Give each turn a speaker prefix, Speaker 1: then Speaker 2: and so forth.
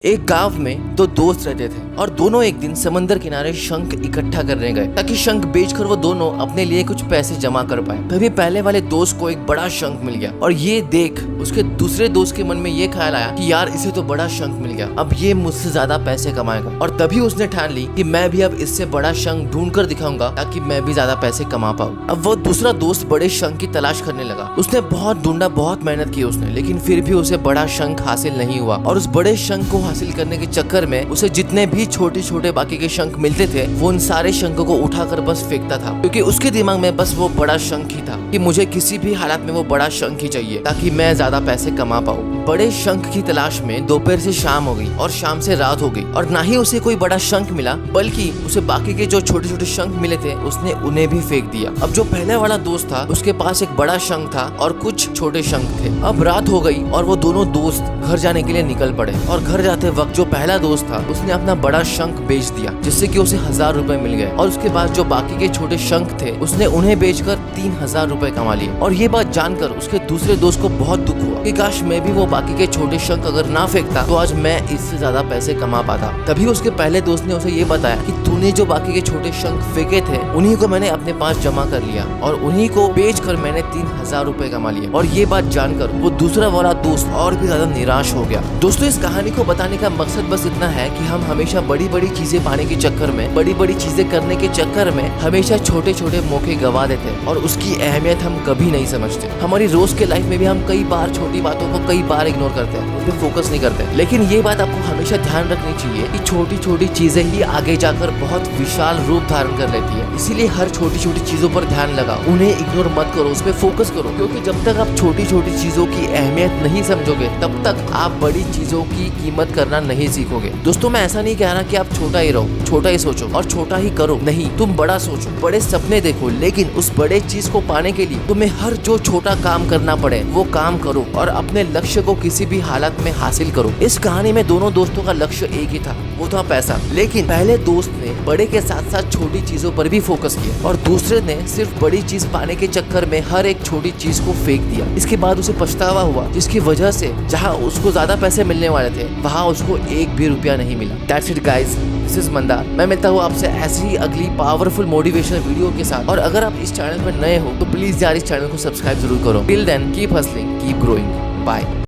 Speaker 1: एक गांव में दो दोस्त रहते थे और दोनों एक दिन समंदर किनारे शंख इकट्ठा करने गए ताकि शंख बेचकर वो दोनों अपने लिए कुछ पैसे जमा कर पाए। तभी पहले वाले दोस्त को एक बड़ा शंख मिल गया और ये देख उसके दूसरे दोस्त के मन में ये ख्याल आया कि यार इसे तो बड़ा शंख मिल गया, अब ये मुझसे ज्यादा पैसे कमाएगा। और तभी उसने ठान ली कि मैं भी अब इससे बड़ा शंख ढूंढ कर दिखाऊंगा ताकि मैं भी ज्यादा पैसे कमा पाऊँ। अब वो दूसरा दोस्त बड़े शंख की तलाश करने लगा। उसने बहुत ढूंढा, बहुत मेहनत की उसने, लेकिन फिर भी उसे बड़ा शंख हासिल नहीं हुआ। और उस बड़े शंख को हासिल करने के चक्कर में उसे जितने भी छोटे छोटे बाकी के शंख मिलते थे वो उन सारे शंखों को उठाकर बस फेंकता था, क्योंकि उसके दिमाग में बस वो बड़ा शंख ही था कि मुझे किसी भी हालत में वो बड़ा शंख ही चाहिए ताकि मैं ज्यादा पैसे कमा पाऊँ। बड़े शंख की तलाश में दोपहर से शाम हो गई और शाम से रात हो गई और ना ही उसे कोई बड़ा शंख मिला, बल्कि उसे बाकी के जो छोटे छोटे शंख मिले थे उसने उन्हें भी फेंक दिया। अब जो पहले वाला दोस्त था उसके पास एक बड़ा शंख था और कुछ छोटे शंख थे। अब रात हो गई और वो दोनों दोस्त घर जाने के लिए निकल पड़े और घर जाते वक्त जो पहला दोस्त था उसने अपना बड़ा शंख बेच दिया, जिससे कि उसे 1000 रुपए मिल गए। और उसके बाद जो बाकी के छोटे शंख थे उसने उन्हें बेचकर 3000 रुपए कमा लिए। और ये बात जानकर उसके दूसरे दोस्त को बहुत दुख हुआ कि काश मैं भी वो बाकी के छोटे शंख अगर ना फेंकता तो आज मैं इससे ज्यादा पैसे कमा पाता। तभी उसके पहले दोस्त ने उसे ये बताया कि तूने जो बाकी के छोटे शंख फेंके थे उन्हीं को मैंने अपने पास जमा कर लिया और उन्हीं को बेचकर मैंने 3000 रुपए कमा लिए। और ये बात जानकर वो दूसरा वाला दोस्त और भी ज्यादा निराश हो गया। दोस्तों, इस कहानी को बताने का मकसद बस इतना है कि हम हमेशा बड़ी बड़ी चीजें पाने के चक्कर में, बड़ी बड़ी चीजें करने के चक्कर में हमेशा छोटे छोटे मौके गवा देते हैं और उसकी अहमियत हम कभी नहीं समझते। हमारी रोज के लाइफ में भी हम कई बार छोटी बातों को कई बार इग्नोर करते हैं, उस पर फोकस नहीं करते। लेकिन ये बात आपको हमेशा ध्यान रखनी चाहिए कि छोटी छोटी चीजें ही आगे जाकर बहुत विशाल रूप धारण कर लेती है। इसीलिए हर छोटी छोटी चीजों पर ध्यान लगाओ, उन्हें इग्नोर मत करो, उस पर फोकस करो, क्योंकि जब तक आप छोटी छोटी चीजों की अहमियत नहीं समझोगे तब तक आप बड़ी चीजों की कीमत करना नहीं सीखोगे। दोस्तों, मैं ऐसा नहीं कह रहा कि आप छोटा ही रहो, छोटा ही सोचो और छोटा ही करो, नहीं, तुम बड़ा सोचो, बड़े सपने देखो, लेकिन उस बड़े चीज को पाने के लिए तुम्हें हर जो छोटा काम करना पड़े वो काम करो और अपने लक्ष्य को किसी भी हालत में हासिल करो। इस कहानी में दोनों दोस्तों का लक्ष्य एक ही था, वो था पैसा। लेकिन पहले दोस्त ने बड़े के साथ साथ छोटी चीजों पर भी फोकस किया और दूसरे ने सिर्फ बड़ी चीज पाने के चक्कर में हर एक छोटी चीज को फेंक दिया। इसके बाद उसे पछतावा हुआ, जिसकी वजह से जहाँ उसको ज्यादा पैसे मिलने वाले थे वहाँ उसको एक भी रुपया नहीं मिला। That's it guys, this is Mandar. मैं मिलता हूँ आपसे ऐसी ही अगली पावरफुल मोटिवेशनल वीडियो के साथ। और अगर आप इस चैनल पर नए हो तो प्लीज यार इस चैनल को सब्सक्राइब जरूर करो। Till then keep hustling, keep growing, bye.